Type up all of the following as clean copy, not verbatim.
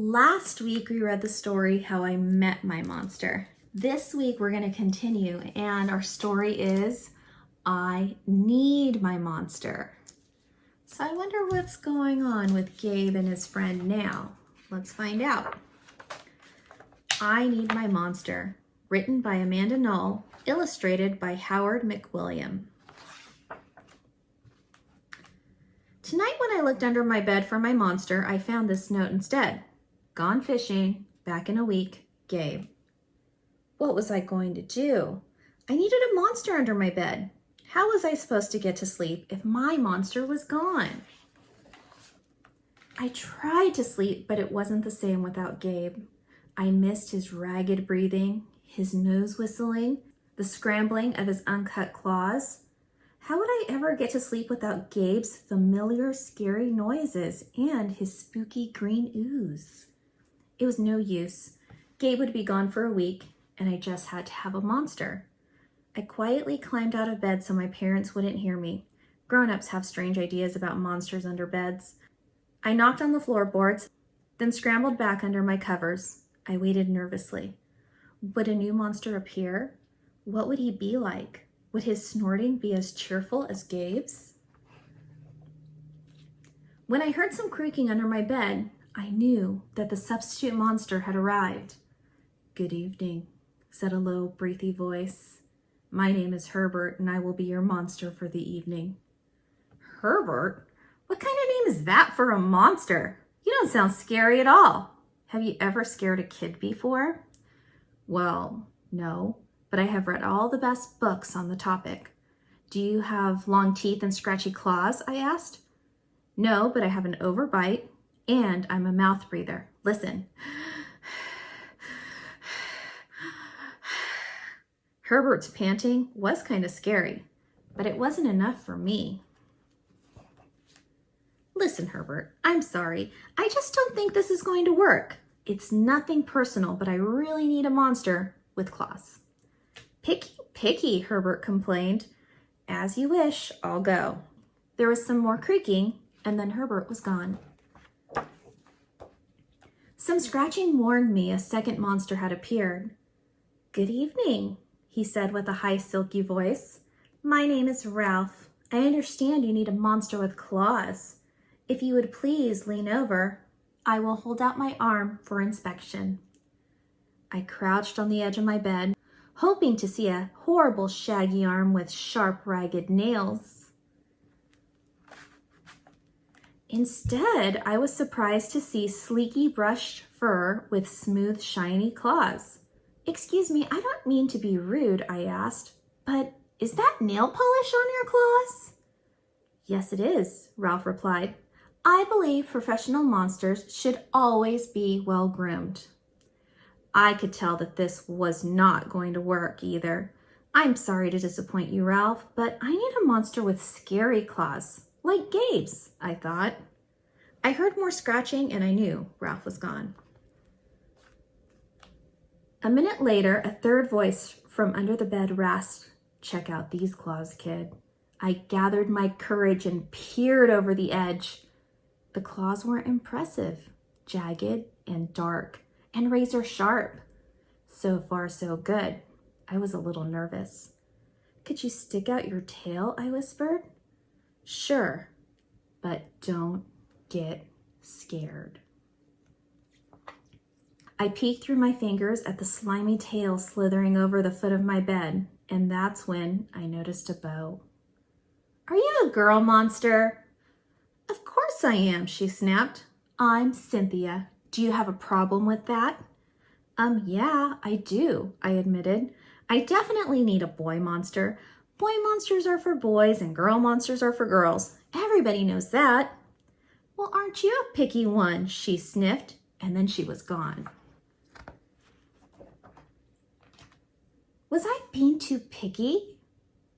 Last week we read the story How I Met My Monster. This week we're going to continue, and our story is I Need My Monster. So I wonder what's going on with Gabe and his friend now. Let's find out. I Need My Monster, written by Amanda Knoll, illustrated by Howard McWilliam. Tonight when I looked under my bed for my monster, I found this note instead. Gone fishing, back in a week, Gabe. What was I going to do? I needed a monster under my bed. How was I supposed to get to sleep if my monster was gone? I tried to sleep, but it wasn't the same without Gabe. I missed his ragged breathing, his nose whistling, the scrambling of his uncut claws. How would I ever get to sleep without Gabe's familiar, scary noises and his spooky green ooze? It was no use. Gabe would be gone for a week, and I just had to have a monster. I quietly climbed out of bed so my parents wouldn't hear me. Grown-ups have strange ideas about monsters under beds. I knocked on the floorboards, then scrambled back under my covers. I waited nervously. Would a new monster appear? What would he be like? Would his snorting be as cheerful as Gabe's? When I heard some creaking under my bed, I knew that the substitute monster had arrived. Good evening, said a low, breathy voice. My name is Herbert, and I will be your monster for the evening. Herbert? What kind of name is that for a monster? You don't sound scary at all. Have you ever scared a kid before? Well, no, but I have read all the best books on the topic. Do you have long teeth and scratchy claws? I asked. No, but I have an overbite, and I'm a mouth breather. Listen. Herbert's panting was kind of scary, but it wasn't enough for me. Listen, Herbert, I'm sorry. I just don't think this is going to work. It's nothing personal, but I really need a monster with claws. Picky, Herbert complained. As you wish, I'll go. There was some more creaking, and then Herbert was gone. Some scratching warned me a second monster had appeared. Good evening, he said with a high, silky voice. My name is Ralph. I understand you need a monster with claws. If you would please lean over, I will hold out my arm for inspection. I crouched on the edge of my bed, hoping to see a horrible shaggy arm with sharp, ragged nails. Instead, I was surprised to see sleeky brushed fur with smooth, shiny claws. Excuse me, I don't mean to be rude, I asked, but is that nail polish on your claws? Yes, it is, Ralph replied. I believe professional monsters should always be well groomed. I could tell that this was not going to work either. I'm sorry to disappoint you, Ralph, but I need a monster with scary claws, like Gabe's, I thought. I heard more scratching and I knew Ralph was gone. A minute later, a third voice from under the bed rasped, Check out these claws, kid. I gathered my courage and peered over the edge. The claws weren't impressive, jagged and dark and razor sharp. So far, so good. I was a little nervous. Could you stick out your tail? I whispered. Sure, but don't get scared. I peeked through my fingers at the slimy tail slithering over the foot of my bed, and that's when I noticed a bow. Are you a girl monster? Of course I am, she snapped. I'm Cynthia. Do you have a problem with that? Yeah, I do, I admitted. I definitely need a boy monster. Boy monsters are for boys and girl monsters are for girls. Everybody knows that. Well, aren't you a picky one? She sniffed, and then she was gone. Was I being too picky?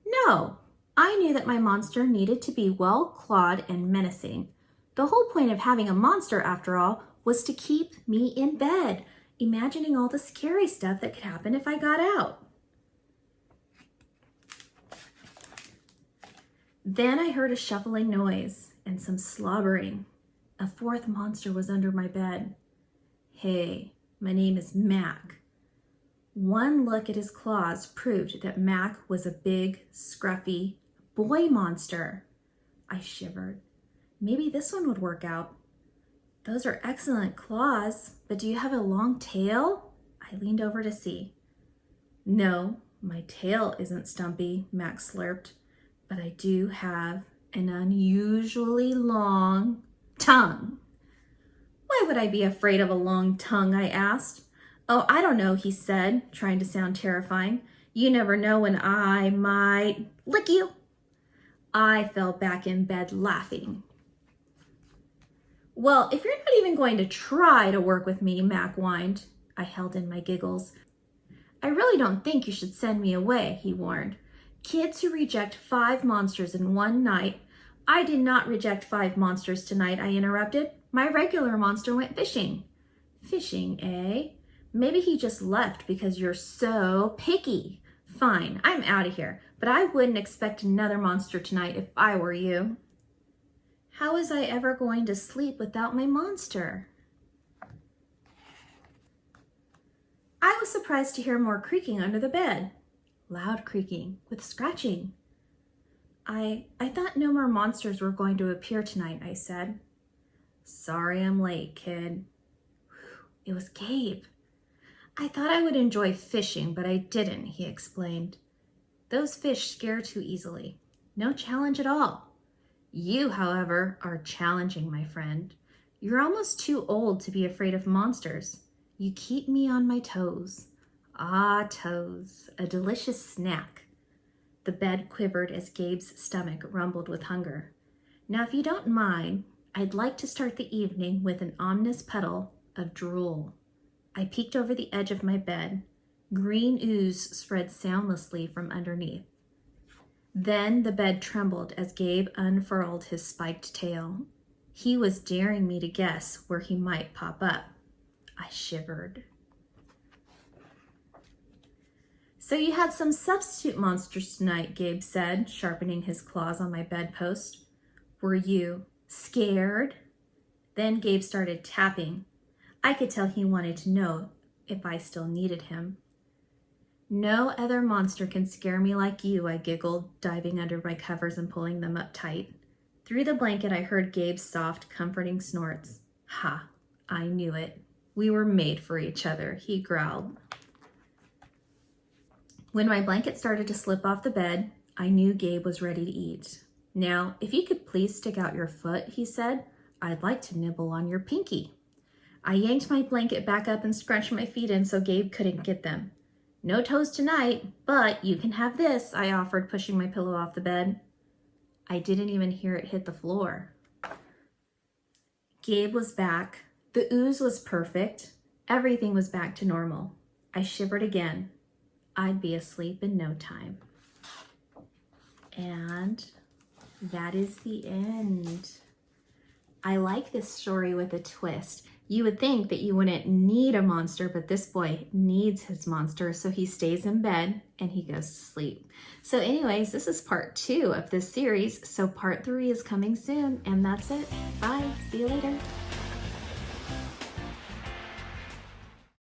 No, I knew that my monster needed to be well-clawed and menacing. The whole point of having a monster, after all, was to keep me in bed, imagining all the scary stuff that could happen if I got out. Then I heard a shuffling noise and some slobbering. A fourth monster was under my bed. Hey, my name is Mac. One look at his claws proved that Mac was a big, scruffy boy monster. I shivered. Maybe this one would work out. Those are excellent claws, but do you have a long tail? I leaned over to see. No, my tail isn't stumpy, Mac slurped, but I do have an unusually long tongue. Why would I be afraid of a long tongue? I asked. Oh, I don't know, he said, trying to sound terrifying. You never know when I might lick you. I fell back in bed laughing. Well, if you're not even going to try to work with me, Mac whined. I held in my giggles. I really don't think you should send me away, he warned. Kids who reject 5 monsters in one night. I did not reject 5 monsters tonight, I interrupted. My regular monster went fishing. Fishing, eh? Maybe he just left because you're so picky. Fine, I'm out of here, but I wouldn't expect another monster tonight if I were you. How was I ever going to sleep without my monster? I was surprised to hear more creaking under the bed. Loud creaking with scratching. I thought no more monsters were going to appear tonight, I said. Sorry I'm late, kid. It was Gabe. I thought I would enjoy fishing, but I didn't, he explained. Those fish scare too easily. No challenge at all. You, however, are challenging, my friend. You're almost too old to be afraid of monsters. You keep me on my toes. Ah, toes, a delicious snack. The bed quivered as Gabe's stomach rumbled with hunger. Now, if you don't mind, I'd like to start the evening with an ominous puddle of drool. I peeked over the edge of my bed. Green ooze spread soundlessly from underneath. Then the bed trembled as Gabe unfurled his spiked tail. He was daring me to guess where he might pop up. I shivered. So you had some substitute monsters tonight, Gabe said, sharpening his claws on my bedpost. Were you scared? Then Gabe started tapping. I could tell he wanted to know if I still needed him. No other monster can scare me like you, I giggled, diving under my covers and pulling them up tight. Through the blanket, I heard Gabe's soft, comforting snorts. Ha, I knew it. We were made for each other, he growled. When my blanket started to slip off the bed, I knew Gabe was ready to eat. Now, if you could please stick out your foot, he said, I'd like to nibble on your pinky. I yanked my blanket back up and scrunched my feet in so Gabe couldn't get them. No toes tonight, but you can have this, I offered, pushing my pillow off the bed. I didn't even hear it hit the floor. Gabe was back. The ooze was perfect. Everything was back to normal. I shivered again. I'd be asleep in no time. And that is the end. I like this story with a twist. You would think that you wouldn't need a monster, but this boy needs his monster, so he stays in bed and he goes to sleep. So anyways, this is part 2 of this series, so part 3 is coming soon, and that's it. Bye. See you later.